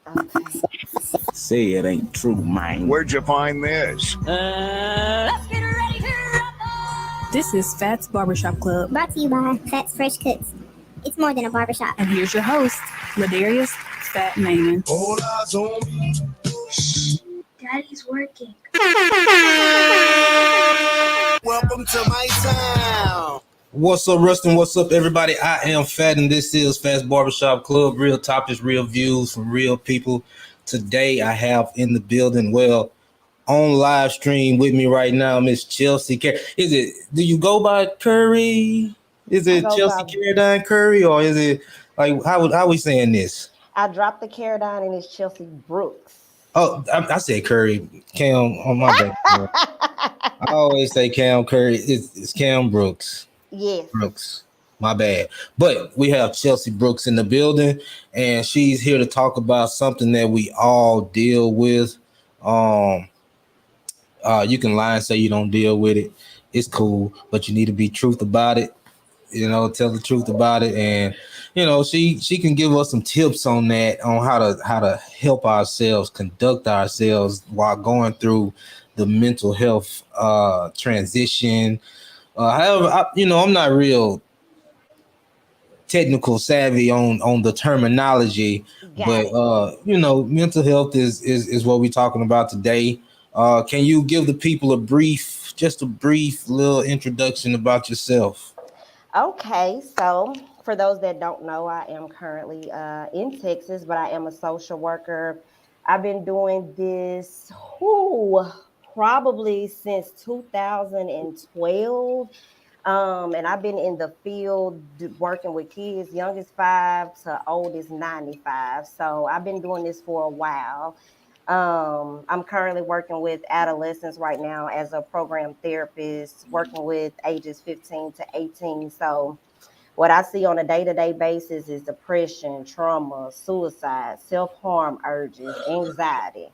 Okay. Say it ain't true, man. Where'd you find this? Let's get ready to rumble! This is Phats Barbershop Club. Brought to you by Phats Fresh Cuts. It's more than a barbershop. And here's your host, Ladarius Fat Maimon. All eyes on me. Daddy's working. Welcome to my town. What's up, Rustin? What's up, everybody? I am Fat, and this is Phats Barbershop Club. Real topics, real views from real people. Today, I have in the building, well, on live stream with me right now, Miss Chelsea. Is it? Do you go by Curry? Is it Chelsea Carodine Curry, or is it like how we saying this? I dropped the Carodine and it's Chelsea Brooks. Oh, I said Curry. Cam on my back. I always say Cam Curry. It's Cam Brooks. Yes. Brooks. My bad. But we have Chelsea Brooks in the building, and she's here to talk about something that we all deal with. You can lie and say you don't deal with it. It's cool, but you need to be truth about it. You know, tell the truth about it, and you know she can give us some tips on that, on how to help ourselves conduct ourselves while going through the mental health transition. However, I'm not real technical savvy on the terminology, but mental health is what we're talking about today. Can you give the people a brief little introduction about yourself? Okay, so for those that don't know, I am currently in Texas, but I am a social worker. I've been doing this probably since 2012. And I've been in the field working with kids, youngest 5 to oldest 95. So I've been doing this for a while. I'm currently working with adolescents right now as a program therapist, working with ages 15 to 18. So what I see on a day-to-day basis is depression, trauma, suicide, self-harm urges, anxiety.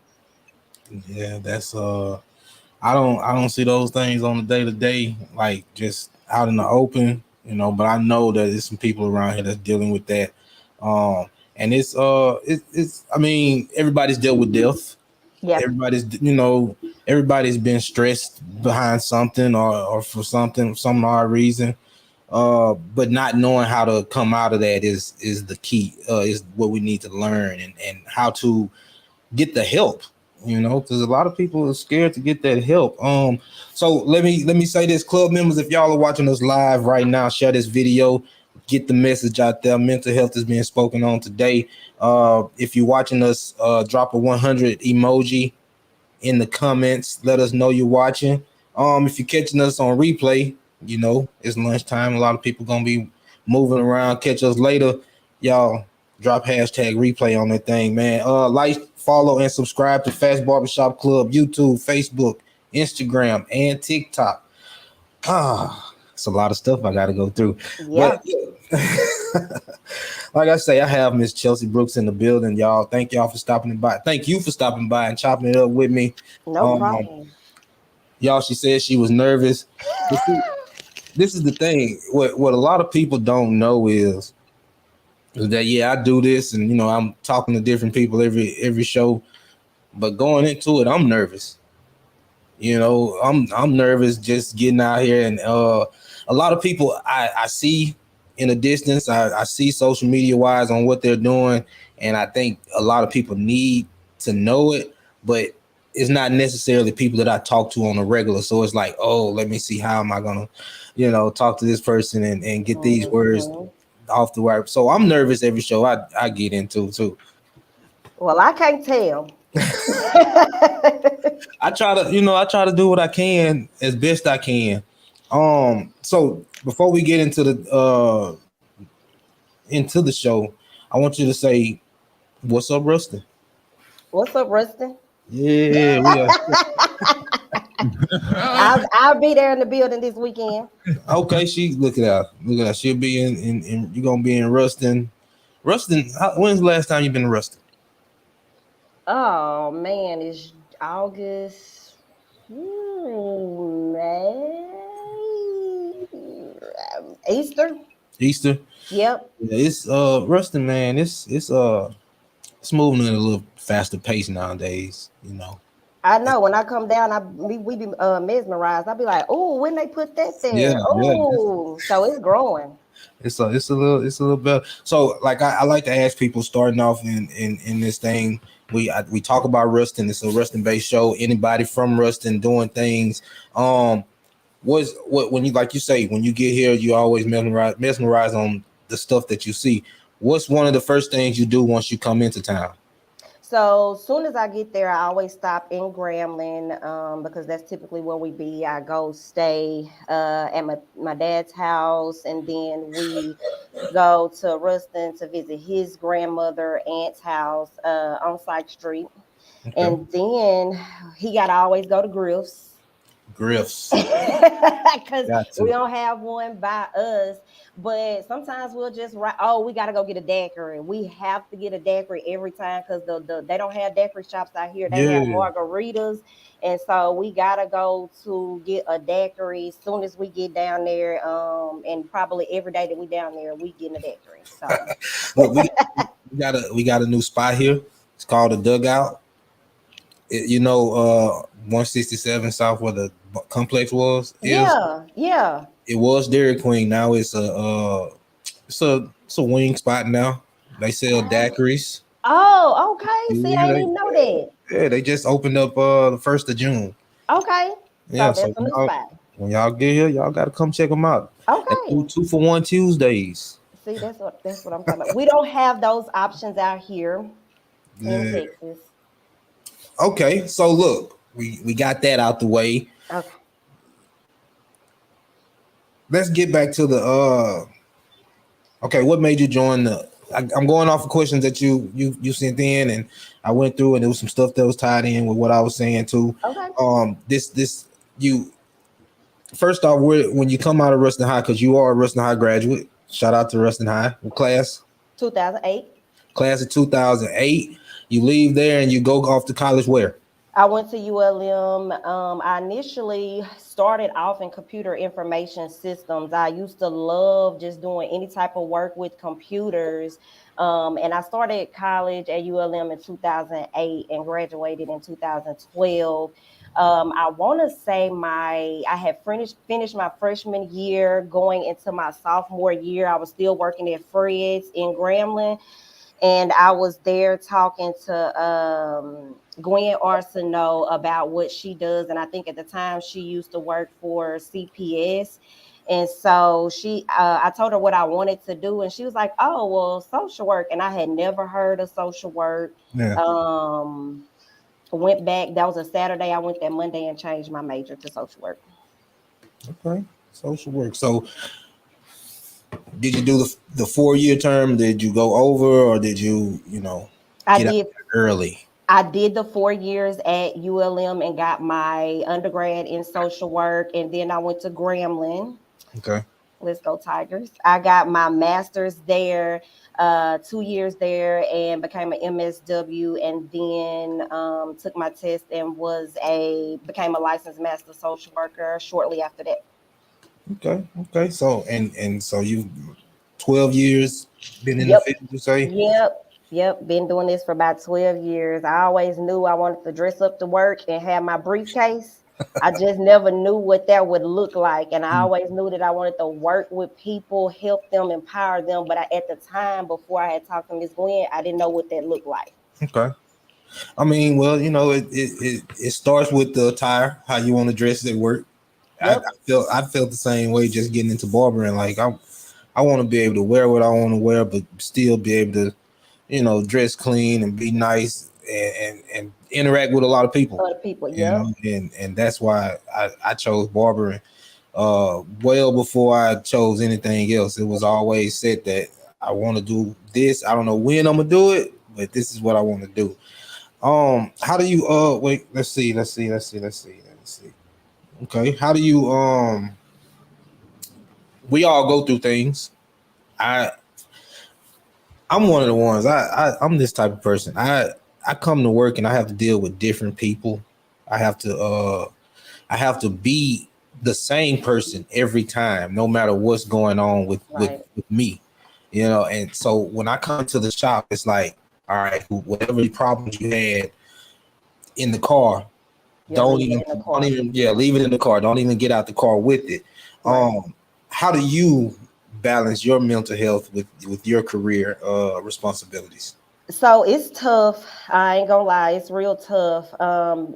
Yeah, that's I don't see those things on the day-to-day, like just out in the open, but I know that there's some people around here that's dealing with that. And it's I mean, everybody's dealt with death. Yeah. Everybody's been stressed behind something or for some odd reason. But not knowing how to come out of that is the key, is what we need to learn, and how to get the help, because a lot of people are scared to get that help. So let me say this, club members, if y'all are watching us live right now, share this video, get the message out there. Mental health is being spoken on today. If you're watching us, drop a 100 emoji in the comments. Let us know you're watching. If you're catching us on replay, it's lunchtime. A lot of people gonna be moving around. Catch us later. Y'all drop hashtag replay on that thing, man. Like, follow, and subscribe to Phats Barbershop Club, YouTube, Facebook, Instagram, and TikTok. It's a lot of stuff I got to go through. Yeah. But, like I say, I have Miss Chelsea Brooks in the building, y'all. Thank y'all for stopping by. Thank you for stopping by and chopping it up with me. No problem. Y'all, she said she was nervous. This is the thing. What a lot of people don't know is that, yeah, I do this, and I'm talking to different people every show, but going into it, I'm nervous. I'm nervous just getting out here, and a lot of people I see in the distance, I see social media wise on what they're doing, and I think a lot of people need to know it, but it's not necessarily people that I talk to on a regular. So it's like, oh, let me see, how am I gonna, talk to this person and get these words off the wire. So I'm nervous every show I get into too. Well, I can't tell. I try to do what I can as best I can. So before we get into the show, I want you to say, "What's up, Rustin?" What's up, Rustin? Yeah, we are. I'll be there in the building this weekend. Okay, look at that. She'll be in you're gonna be in Rustin. Rustin, when's the last time you've been in Rustin? Oh man, it's August, May, Easter. Easter. Yep. Yeah, it's Rustin, man. It's It's moving at a little faster pace nowadays. You know. I know when I come down, we be mesmerized. I be like, oh, when they put that Yeah, there, yeah. oh, so it's growing. It's a little better. So like I like to ask people starting off in this thing. We talk about Ruston. It's a Ruston based show. Anybody from Ruston doing things. What when you like you say when you get here you always mesmerize on the stuff that you see. What's one of the first things you do once you come into town? So soon as I get there, I always stop in Grambling because that's typically where we be. I go stay at my dad's house, and then we go to Ruston to visit his grandmother, aunt's house on Sykes Street. Okay, And then he got to always go to Griff's Griff's. because Got we to. don't have one by us. But sometimes we'll just write, oh, we got to go get a daiquiri. We have to get a daiquiri every time because they don't have daiquiri shops out here. They have Yeah. margaritas. And so we got to go to get a daiquiri as soon as we get down there. And probably every day that we down there, we getting a daiquiri. So Look, we got a new spot here. It's called the Dugout. 167 South where the complex yeah. it was Dairy Queen. Now it's a wing spot now. They sell daiquiris. Oh, okay. See, I Yeah, didn't even know that. they just opened up the 1st of June. Okay. Yeah, So so that's a new spot. when y'all get here, y'all gotta come check them out. They do Okay. 2 for 1 Tuesdays. See, that's what I'm talking about. We don't have those options out here in Yeah. Texas. Okay, so look, we got that out the way. Okay. Let's get back to the okay, what made you join the I'm going off of questions that you sent in, and I went through, and there was some stuff that was tied in with what I was saying too. Okay. This you first off, when you come out of Ruston High, because you are a Ruston High graduate. Shout out to Ruston High class 2008. class of 2008. You leave there and you go off to college where? I went to ULM. I initially started off in computer information systems. I used to love just doing any type of work with computers. And I started college at ULM in 2008 and graduated in 2012. I want to say I had finished my freshman year, going into my sophomore year. I was still working at Fred's in Grambling, and I was there talking to Gwen Arsenault about what she does. And I think at the time she used to work for CPS. And so I told her what I wanted to do, and she was like, "Oh, well, social work." And I had never heard of social work. Yeah. Went back. That was a Saturday. I went that Monday and changed my major to social work. Okay, social work. So, did you do the 4-year term? Did you go over, or did you I get did. out early? I did the 4 years at ULM and got my undergrad in social work, and then I went to Grambling. Okay. Let's go Tigers. I got my master's there, 2 years there, and became an MSW, and then took my test and became a licensed master social worker shortly after that. Okay. So so you 12 years been in the field, you say? Yep. Been doing this for about 12 years. I always knew I wanted to dress up to work and have my briefcase. I just never knew what that would look like. And I always knew that I wanted to work with people, help them, empower them. But at the time, before I had talked to Ms. Gwen, I didn't know what that looked like. Okay. I mean, well, it starts with the attire, how you want to dress at work. Yep. I felt the same way just getting into barbering. Like I want to be able to wear what I want to wear, but still be able to, dress clean and be nice and interact with a lot of people. Other people, yeah. And that's why I chose barbering. Well before I chose anything else, it was always said that I want to do this. I don't know when I'm gonna do it, but this is what I want to do. How do you wait? Let's see. Okay, how do you we all go through things. I'm one of the ones. I'm this type of person. I come to work and I have to deal with different people. I have to be the same person every time, no matter what's going on with me. And so when I come to the shop, it's like all right, whatever problems you had in the car, Yeah, leave it in the car. leave it in the car. Don't even get out the car with it. Right. How do you balance your mental health with your career responsibilities? So it's tough. I ain't gonna lie, it's real tough.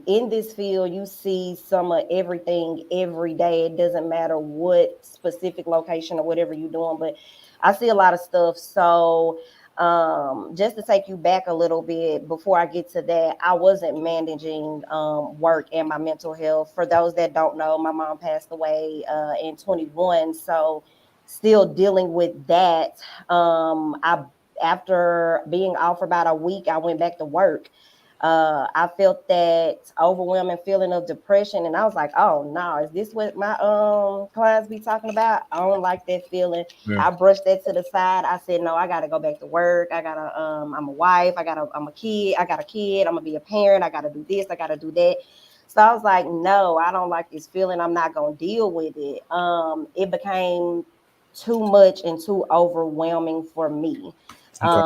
In this field, you see some of everything every day. It doesn't matter what specific location or whatever you're doing, but I see a lot of stuff. So just to take you back a little bit before I get to that, I wasn't managing work and my mental health. For those that don't know, my mom passed away in 21. So still dealing with that. I After being off for about a week, I went back to work. I felt that overwhelming feeling of depression, and I was like, "Oh no, is this what my clients be talking about?" I don't like that feeling. Yeah. I brushed that to the side. I said, "No, I got to go back to work. I'm a wife. I'm a kid. I got a kid. I'm gonna be a parent. I got to do this. I got to do that." So I was like, "No, I don't like this feeling. I'm not gonna deal with it." It became too much and too overwhelming for me, Okay.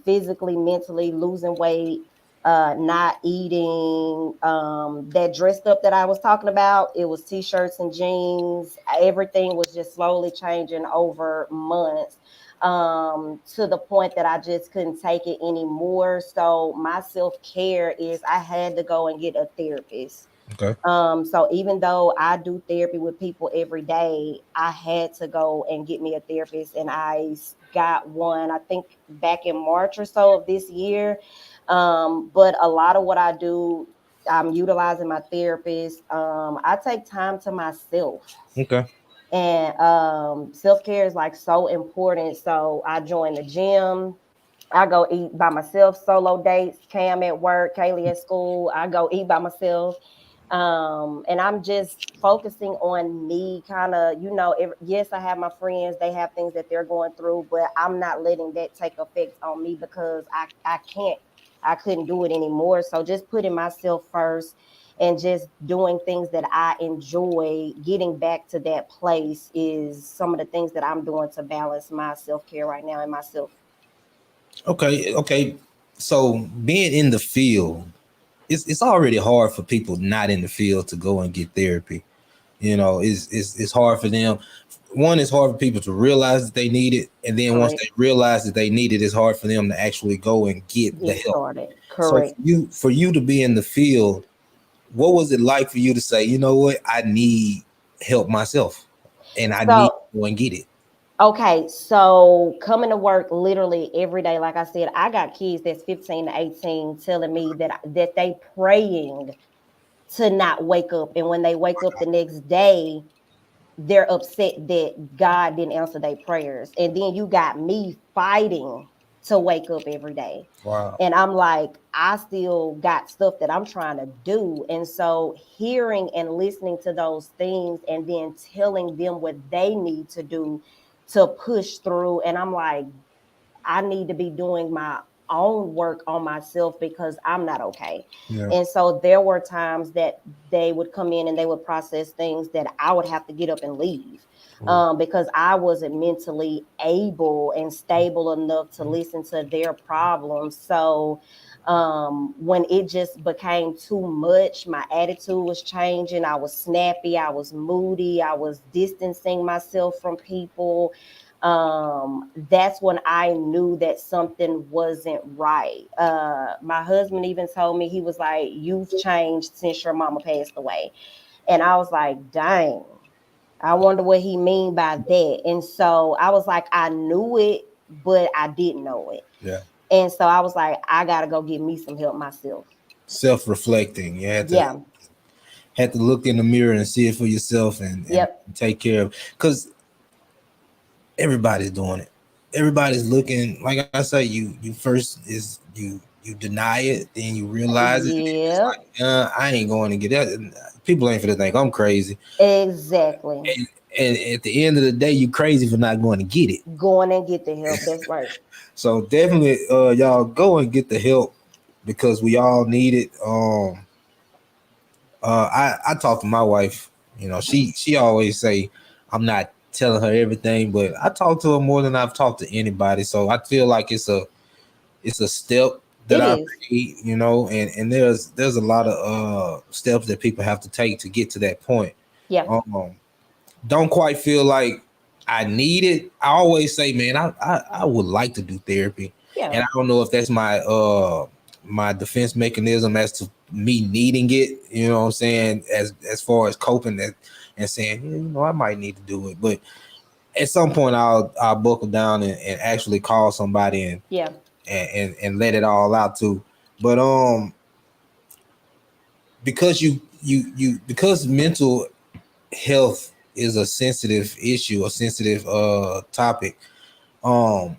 physically, mentally, losing weight, not eating, that dressed up that I was talking about. It was t-shirts and jeans. Everything was just slowly changing over months, to the point that I just couldn't take it anymore. So my self-care is I had to go and get a therapist. Okay. So even though I do therapy with people every day, I had to go and get me a therapist, and got one, I think back in March or so of this year. But a lot of what I do, I'm utilizing my therapist. I take time to myself, Okay. and self-care is like so important. So I joined the gym. I go eat by myself, solo dates, Cam at work, Kaylee at school. I go eat by myself. And I'm just focusing on me, kind of, yes, I have my friends, they have things that they're going through, but I'm not letting that take effect on me because I couldn't do it anymore. So just putting myself first and just doing things that I enjoy, getting back to that place is some of the things that I'm doing to balance my self-care right now and myself. Okay. Okay. So being in the field, it's already hard for people not in the field to go and get therapy. It's hard for them. One, it's hard for people to realize that they need it, and then once Correct. they realize that they need it, it's hard for them to actually go and get the Get help. started. So Correct. for you to be in the field, what was it like for you to say, you know what, I need help myself, and I need So to go and get it? okay, so coming to work literally every day, like I said, I got kids that's 15 to 18 telling me that they praying to not wake up. And when they wake up the next day, they're upset that God didn't answer their prayers. And then you got me fighting to wake up every day. Wow. And I'm like, I still got stuff that I'm trying to do. And so hearing and listening to those things and then telling them what they need to do to push through. And I'm like, I need to be doing my own work on myself because I'm not okay. Yeah. And so there were times that they would come in and they would process things that I would have to get up and leave, because I wasn't mentally able and stable enough to listen to their problems. So when it just became too much, my attitude was changing. I was snappy, I was moody, I was distancing myself from people. That's when I knew that something wasn't right. My husband even told me, he was like, "You've changed since your mama passed away." And I was like, dang, I wonder what he mean by that. And so I was like, I knew it, but I didn't know it. Yeah. And so I was like, I gotta go get me some help myself. Self-reflecting. You Yeah. had to look in the mirror and see it for yourself and Yep. take care of, because everybody's doing it. Everybody's looking. Like I say, you first is you deny it, then you realize it, and then it's Yep. like, I ain't going to get that. People ain't finna think I'm crazy. Exactly. And at the end of the day, you crazy for not going to get it. Going and get the help. That's right. So definitely, y'all go and get the help because we all need it. I talk to my wife. She always say I'm not telling her everything, but I talk to her more than I've talked to anybody. So I feel like it's a step that It I is. made, you know, and there's a lot of steps that people have to take to get to that point. Yeah. Don't quite feel like I need it. I always say, man, I would like to do therapy, Yeah. and I don't know if that's my defense mechanism as to me needing it. You know what I'm saying? As far as coping that and saying, yeah, you know, I might need to do it, but at some point I'll buckle down and actually call somebody Yeah. and let it all out too. But because because mental health is a sensitive issue, a sensitive topic, um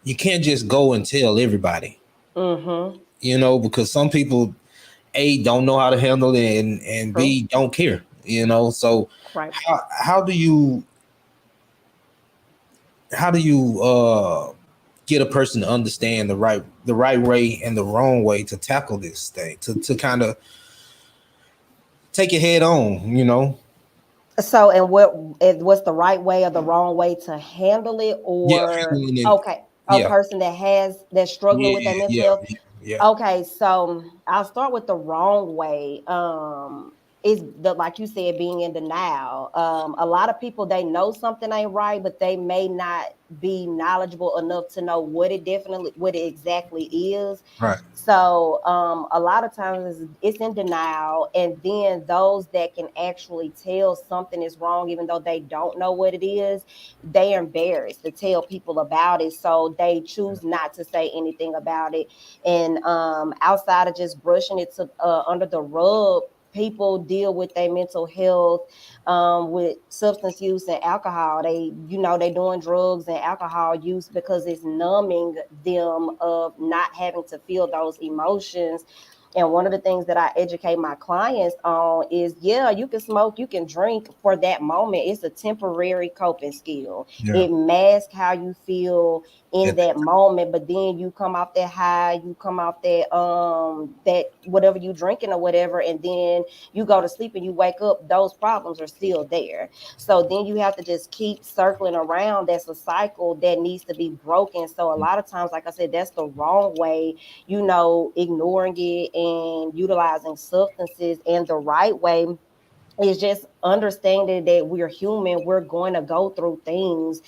you can't just go and tell everybody, Mm-hmm. you know, because some people A don't know how to handle it and True. B don't care, you know. So Right. how do you get a person to understand the right way and the wrong way to tackle this thing, to kind of take it head on, you know? So, and what's the right way or the wrong way to handle it, Yeah, or handling it. okay, a Yeah, person that's struggling yeah, with their mental yeah, health. yeah. Okay, so I'll start with the wrong way. Is the like you said, being in denial. A lot of people, they know something ain't right, but they may not be knowledgeable enough to know what it exactly is. Right. So a lot of times it's in denial, and then those that can actually tell something is wrong, even though they don't know what it is, they're embarrassed to tell people about it, so they choose not to say anything about it. And outside of just brushing it under the rug, people deal with their mental health with substance use and alcohol. They doing drugs and alcohol use because it's numbing them of not having to feel those emotions. And one of the things that I educate my clients on is, yeah, you can smoke, you can drink for that moment. It's a temporary coping skill. Yeah. It masks how you feel in It- that moment, but then you come off that high, you come off that whatever you drinking or whatever, and then you go to sleep and you wake up, those problems are still there. So then you have to just keep circling around. That's a cycle that needs to be broken. So a lot of times, like I said, that's the wrong way, ignoring it and utilizing substances. And the right way is just understanding that we're human, we're going to go through things.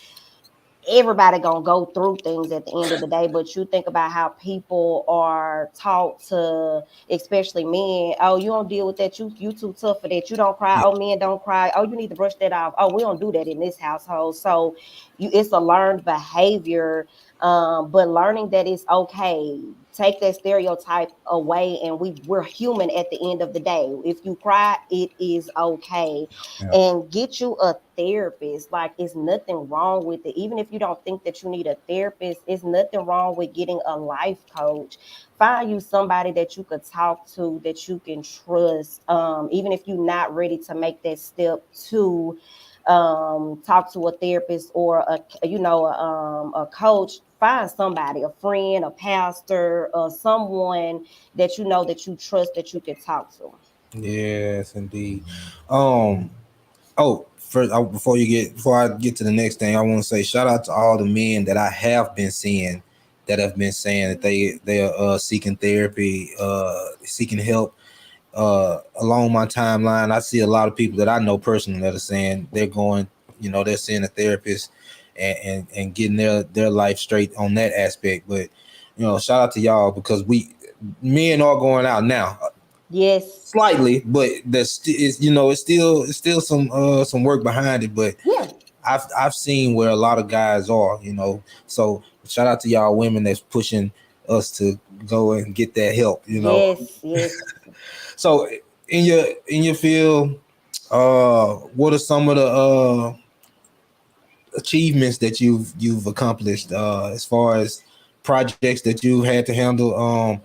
Everybody gonna go through things at the end of the day, but you think about how people are taught to, especially men. Oh, you don't deal with that, you too tough for that, you don't cry. Oh, men don't cry. Oh, you need to brush that off. Oh, we don't do that in this household. So it's a learned behavior. But learning that it's okay, take that stereotype away, and we're human at the end of the day. If you cry, it is okay. yeah. And get you a therapist. Like, it's nothing wrong with it. Even if you don't think that you need a therapist, it's nothing wrong with getting a life coach. Find you somebody that you could talk to, that you can trust. Even if you're not ready to make that step to talk to a therapist or a coach, find somebody, a friend, a pastor, or someone that you trust, that you can talk to. Yes, indeed. Um, Oh, first, before I get to the next thing, I want to say shout out to all the men that I have been seeing that have been saying that they are seeking therapy, seeking help. Along my timeline, I see a lot of people that I know personally that are saying they're going, you know, they're seeing a therapist and getting their life straight on that aspect. But you know, shout out to y'all because men are going out now Yes. slightly, but is, you know, it's still some work behind it. But Yeah. I've seen where a lot of guys are, you know. So shout out to y'all women that's pushing us to go and get that help, you know. Yes. Yes. So in your field, what are some of the achievements that you've accomplished as far as projects that you had to handle?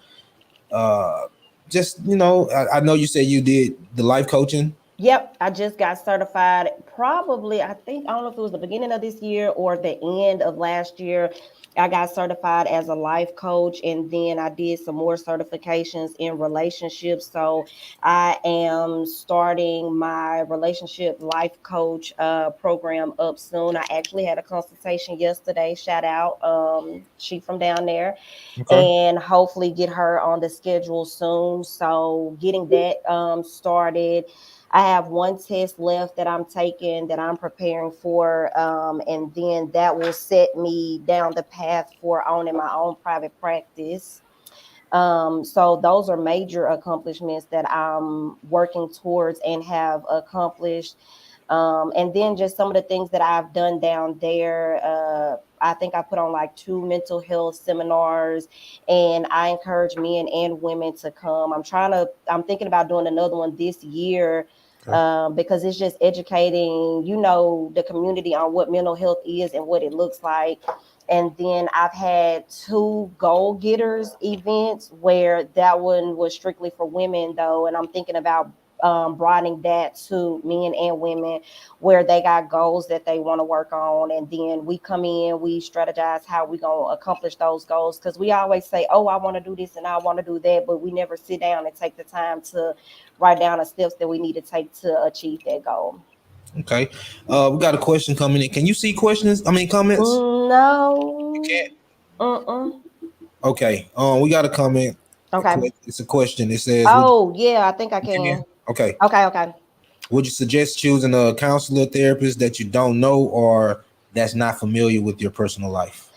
Uh, just, you know, I know you said you did the life coaching. Yep, I just got certified. Probably, I don't know if it was the beginning of this year or the end of last year. I got certified as a life coach, and then I did some more certifications in relationships. So I am starting my relationship life coach program up soon. I actually had a consultation yesterday. Shout out, she from down there, Okay. and hopefully get her on the schedule soon. So getting that started. I have one test left that I'm taking that I'm preparing for, and then that will set me down the path for owning my own private practice. So those are major accomplishments that I'm working towards and have accomplished. And then just some of the things that I've done down there. I think I put on like 2 mental health seminars, and I encourage men and women to come. I'm thinking about doing another one this year, Okay. because it's just educating, the community on what mental health is and what it looks like. And then I've had 2 goal getters events where that one was strictly for women, though. And I'm thinking about broadening that to men and women where they got goals that they want to work on. And then we come in, we strategize how we going to accomplish those goals. Because we always say, oh, I want to do this and I want to do that. But we never sit down and take the time to write down the steps that we need to take to achieve that goal. Okay. We got a question coming in. Can you see questions? I mean comments? You No. can't. Mm-mm. Okay. We got a comment. Okay. It's a question. It says, "Would Oh, yeah, I think I you can can. okay? Okay. Would you suggest choosing a counselor, therapist that you don't know or that's not familiar with your personal life?"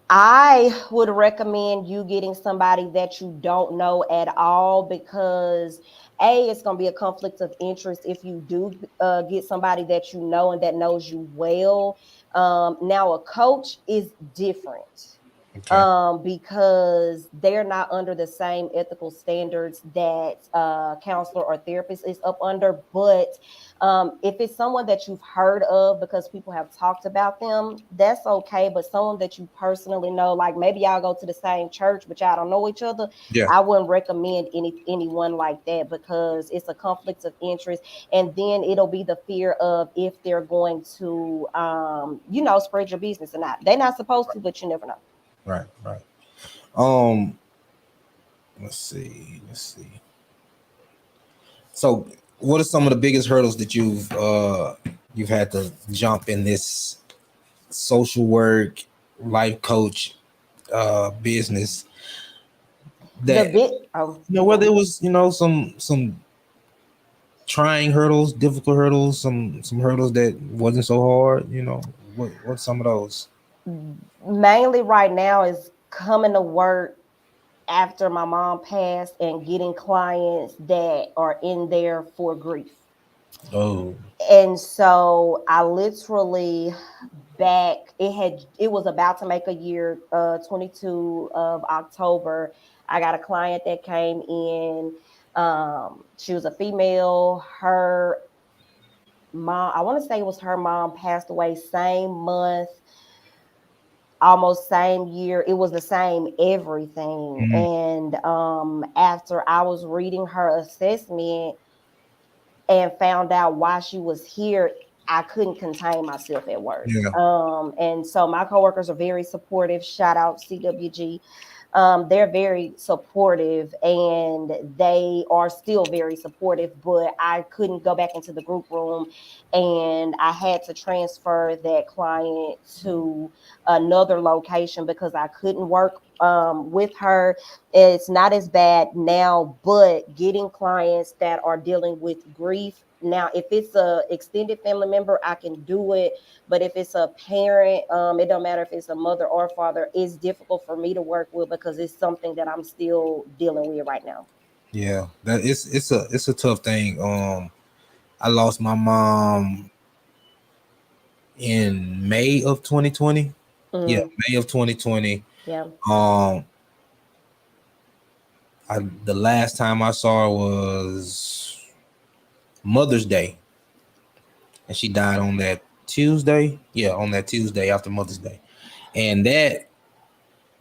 I would recommend you getting somebody that you don't know at all, because it's going to be a conflict of interest if you do get somebody that you know and that knows you well. Now, a coach is different, Okay. because they're not under the same ethical standards that counselor or therapist is up under. But if it's someone that you've heard of because people have talked about them, that's okay. But someone that you personally know, like maybe y'all go to the same church, but y'all don't know each other, Yeah. I wouldn't recommend anyone like that, because it's a conflict of interest. And then it'll be the fear of if they're going to, spread your business or not. They're not supposed to, but you never know. Right. Right. Um. Let's see. Let's see. So, what are some of the biggest hurdles that you've had to jump in this social work life coach business? The That bit. Oh, whether it was some trying hurdles, difficult hurdles, some hurdles that wasn't so hard. What's some of those? mainly right now is coming to work after my mom passed and getting clients that are in there for grief. Oh, And so I literally it was about to make a year, 22 of October. I got a client that came in. She was a female. Her mom, I want to say it was her mom, passed away same month, almost same year. It was the same everything. mhm. And after I was reading her assessment and found out why she was here, I couldn't contain myself at work. Yeah, And so my coworkers are very supportive. Shout out CWG. They're very supportive, and they are still very supportive, but I couldn't go back into the group room, and I had to transfer that client to another location because I couldn't work with her. It's not as bad now, but getting clients that are dealing with grief now, if it's a extended family member, I can do it. But if it's a parent, it don't matter if it's a mother or father, it's difficult for me to work with because it's something that I'm still dealing with right now. yeah. That it's a tough thing. I lost my mom in May of 2020. Yeah, Mm, May of 2020. yeah. Um, the last time I saw her was Mother's Day, and she died on that Tuesday. Yeah, on that Tuesday after Mother's Day, and that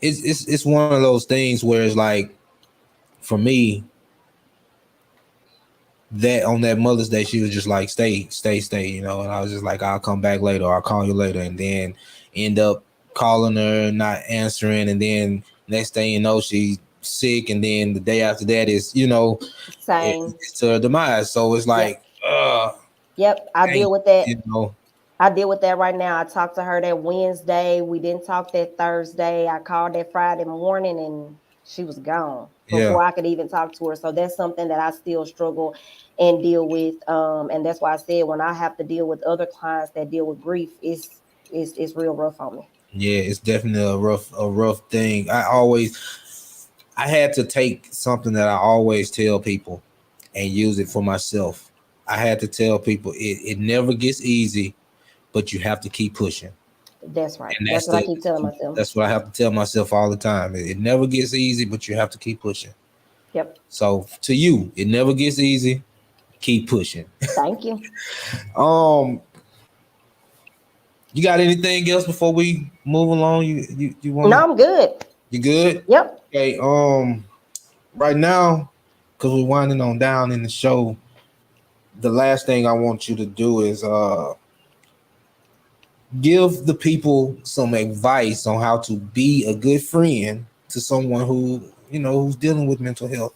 it's one of those things where it's like for me that on that Mother's Day she was just like stay, and I was just like I'll come back later, or I'll call you later, and then end up calling her, not answering, and then next thing you know, she's sick, and then the day after that is, Same. it's to her demise. So it's Yep. like, Yep. I dang, deal with that. you know, I deal with that right now. I talked to her that Wednesday. We didn't talk that Thursday. I called that Friday morning and she was gone yeah, before I could even talk to her. So that's something that I still struggle and deal with. And that's why I said when I have to deal with other clients that deal with grief, it's real rough on me. yeah, it's definitely a rough thing. I had to take something that I always tell people and use it for myself. I had to tell people it never gets easy, but you have to keep pushing. That's right. And That's what I keep telling myself. that's what I have to tell myself all the time. It never gets easy, but you have to keep pushing. Yep. So to you, it never gets easy. Keep pushing. Thank you. Um, you got anything else before we move along? You want? No, I'm good. You good? Yep. Okay. Right now, because we're winding on down in the show, the last thing I want you to do is give the people some advice on how to be a good friend to someone who's dealing with mental health.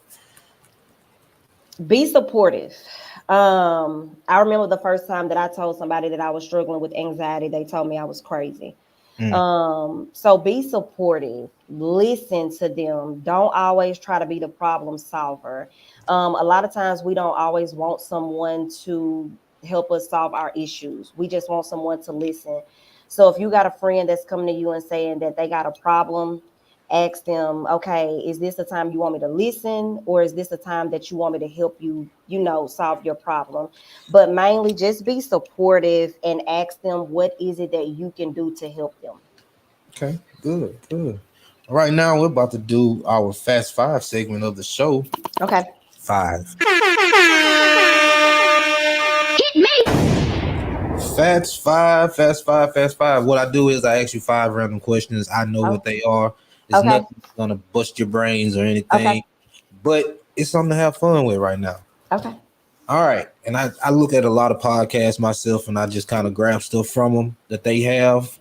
Be supportive. I remember the first time that I told somebody that I was struggling with anxiety, they told me I was crazy. So be supportive, listen to them. Don't always try to be the problem solver. A lot of times we don't always want someone to help us solve our issues. We just want someone to listen. So if you got a friend that's coming to you and saying that they got a problem, ask them, okay, is this the time you want me to listen, or is this the time that you want me to help you, solve your problem? But mainly just be supportive and ask them what is it that you can do to help them. Okay, good. Right now, we're about to do our Fast Five segment of the show. Okay. Five. Hit me. Fast Five, Fast Five, Fast Five. What I do is I ask you five random questions. I know what they are. It's Okay. nothing that's gonna bust your brains or anything, Okay. but it's something to have fun with right now. Okay. All right. And I look at a lot of podcasts myself and I just kind of grab stuff from them that they have.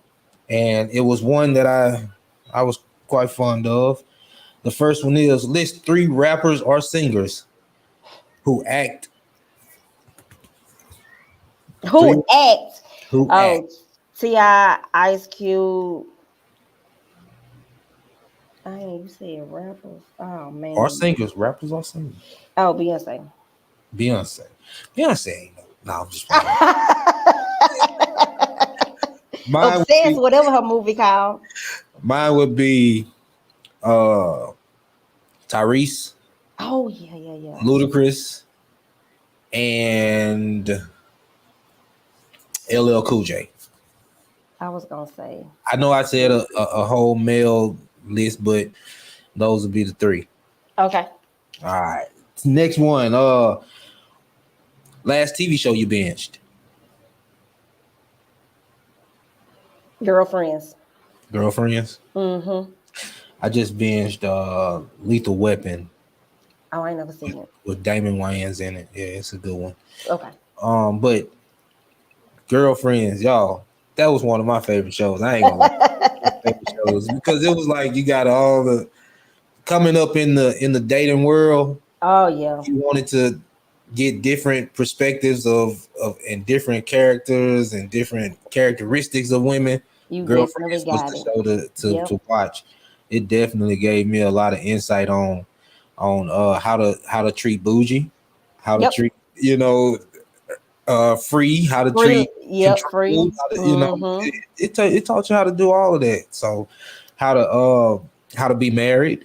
And it was one that I was quite fond of. The first one is list 3 rappers or singers who act. Who act? Who act. Oh, T.I., Ice Cube. You said rappers. Oh Or man. singers. Rappers or singers. Oh, Beyonce. Beyonce ain't no, I'm just Obsessed, whatever her movie called. mine would be Tyrese, Oh yeah. Ludacris, and LL Cool J. I was gonna say. I know I said a whole male list, but those would be the 3. Okay. All right. Next one. Last TV show you binged. Girlfriends. Mm-hmm. I just binged Lethal Weapon. Oh, I ain't never seen it. With Damon Wayans in it. Yeah, it's a good one. Okay. But Girlfriends, y'all, that was one of my favorite shows. I ain't gonna lie. Favorite shows because it was like you got all the coming up in the dating world. Oh yeah. You wanted to get different perspectives of and different characters and different characteristics of women. You Girlfriends definitely was got the show it. to watch. It definitely gave me a lot of insight on how to treat bougie, how to treat free, how to treat free. it taught you how to do all of that. So how to be married.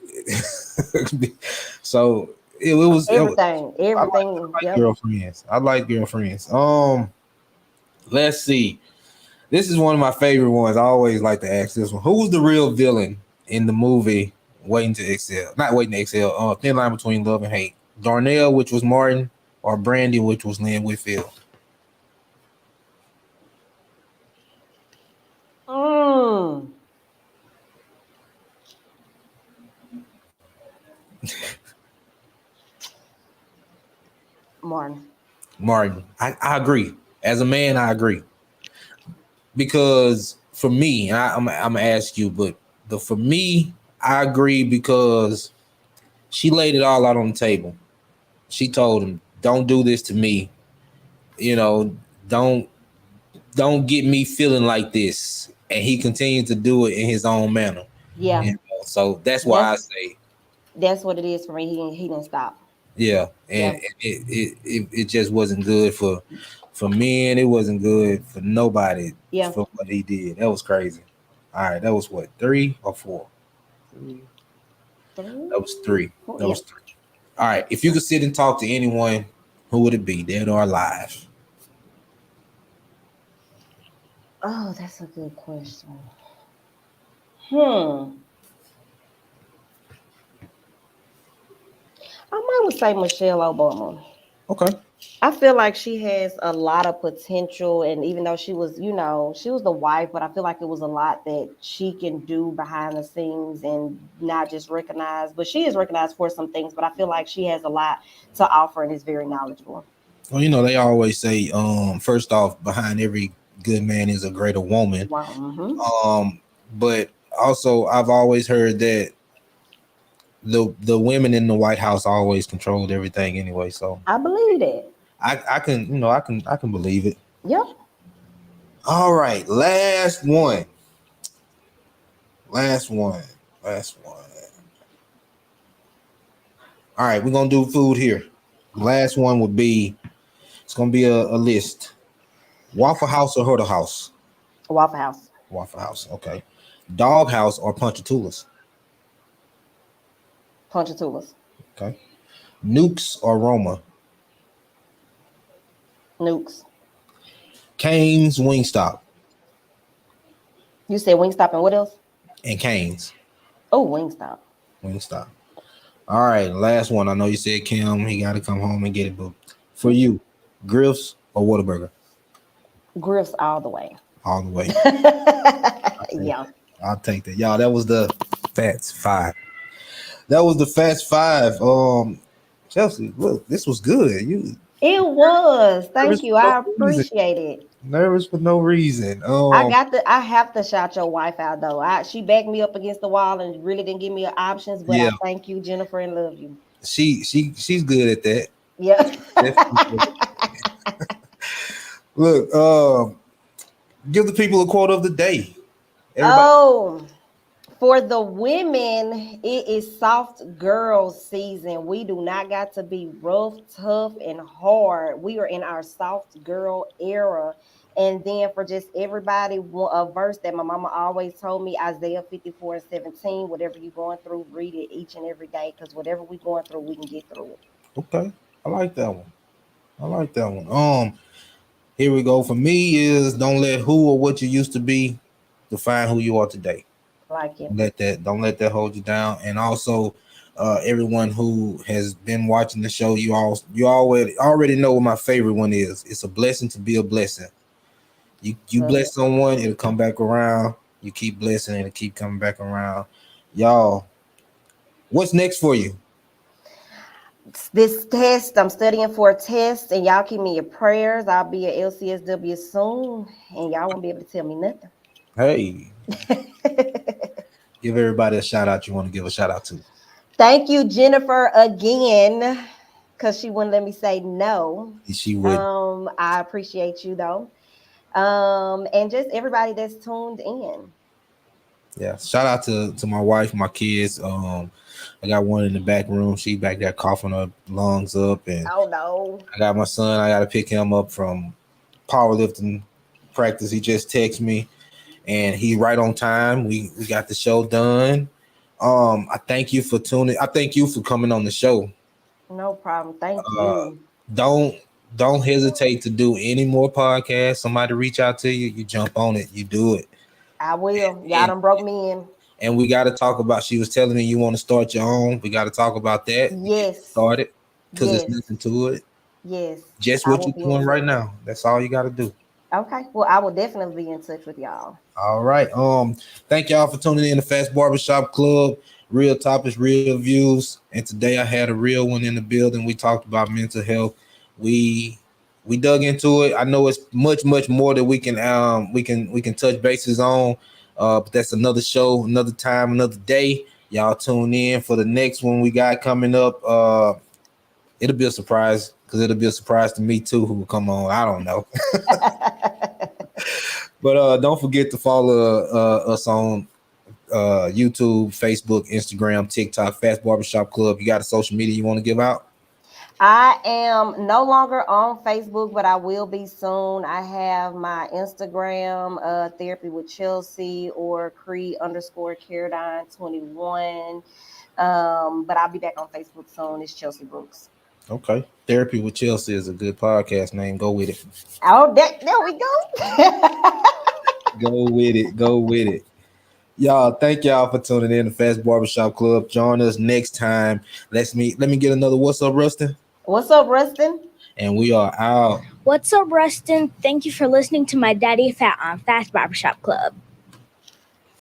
So it was everything. I like Girlfriends. I like Girlfriends. Let's see. This is one of my favorite ones. I always like to ask this one. Who's the real villain in the movie Waiting to Exhale? Not Waiting to Exhale. Thin Line Between Love and Hate. Darnell, which was Martin, or Brandy, which was Lynn Whitfield. Martin. I agree. As a man, I agree. Because for me, and I'm gonna ask you, but for me, I agree because she laid it all out on the table. She told him, "Don't do this to me. You know, don't get me feeling like this." And he continued to do it in his own manner. Yeah, So that's why I that's say, that's what it is for me. He didn't stop. yeah. Yeah. And it just wasn't good for men. It wasn't good for nobody Yeah. for what he did. That was crazy. All right, that was what, 3 or 4? 3. That was 3. That Yeah. was 3. All right, if you could sit and talk to anyone, who would it be, dead or alive? Oh, that's a good question. I might would say Michelle Obama. Okay. I feel like she has a lot of potential, and even though she was, she was the wife, but I feel like it was a lot that she can do behind the scenes and not just recognized. But she is recognized for some things, but I feel like she has a lot to offer and is very knowledgeable. Well, they always say, first off, behind every good man is a greater woman. Wow. Mm-hmm. But also I've always heard that the women in the White House always controlled everything anyway. So I believe that. I can believe it. Yep. All right, last one. All right, we're gonna do food here. Last one would be, it's gonna be a list. Waffle House or Hurdle House? Waffle House. Waffle House, okay. Dog House or Ponchatoula's? Ponchatoula's. Okay. Nukes or Roma? Nukes. Cane's Wingstop. You said Wingstop and what else? And Cane's. Oh, Wingstop. Wingstop. All right, last one. I know you said Kim, he got to come home and get it, but for you, Griff's or Whataburger? Griff's all the way. All the way. Yeah. I'll take that. Y'all, that was the Phats 5. That was the Phats 5. Chelsea, look, this was good. It was. Thank you. I appreciate it. Nervous for no reason. I have to shout your wife out though. She backed me up against the wall and really didn't give me options, but Yeah. I thank you, Jennifer, and love you. She's good at that. Yeah. Look, give the people a quote of the day. Everybody. For the women, it is soft girl season. We do not got to be rough, tough, and hard. We are in our soft girl era. And then for just everybody, a verse that my mama always told me, Isaiah 54:17, whatever you're going through, read it each and every day, because whatever we're going through, we can get through it. Okay. I like that one. Here we go. For me is, don't let who or what you used to be define who you are today. Like it. Don't let that hold you down. And also, everyone who has been watching the show, you already know what my favorite one is. It's a blessing to be a blessing. You bless someone, it'll come back around. You keep blessing, it'll keep coming back around. Y'all, what's next for you? This test, I'm studying for a test, and y'all keep me in your prayers. I'll be at LCSW soon, and y'all won't be able to tell me nothing. Hey. Give everybody a shout out you want to give a shout out to. Thank you, Jennifer, again, because she wouldn't let me say no. She would. I appreciate you though. And just everybody that's tuned in. Yeah, shout out to my wife, my kids. I got one in the back room. She back there coughing her lungs up, and oh no. I got my son. I got to pick him up from powerlifting practice. He just texted me, and he right on time. We got the show done. I thank you for tuning. I thank you for coming on the show. No problem. Thank you. Don't hesitate to do any more podcasts. Somebody reach out to you, you jump on it, you do it. I will. Y'all done broke me in. And we got to talk about, she was telling me you want to start your own. We got to talk about that. Yes. Start it, because there's nothing to it. Yes. Just what you're doing right now. That's all you got to do. Okay. Well, I will definitely be in touch with y'all. All right. Thank y'all for tuning in to Phats Barbershop Club. Real topics, real views. And today I had a real one in the building. We talked about mental health. We we dug into it. I know it's much more that we can touch bases on. But that's another show, another time, another day. Y'all tune in for the next one we got coming up. It'll be a surprise because it'll be a surprise to me too who will come on. I don't know. But don't forget to follow us on YouTube, Facebook, Instagram, TikTok, Phats Barbershop Club. You got a social media you want to give out? I am no longer on Facebook, but I will be soon. I have my Instagram, Therapy with Chelsea, or Cree_Carodine 21. But I'll be back on Facebook soon. It's Chelsea Brooks. Okay. Therapy with Chelsea is a good podcast name. Go with it. Oh, there we go. Go with it. Y'all, thank y'all for tuning in to Phats Barbershop Club. Join us next time. Let me get another what's up, Rustin? What's up, Rustin? And we are out. What's up, Rustin? Thank you for listening to my daddy Phat on Phats Barbershop Club.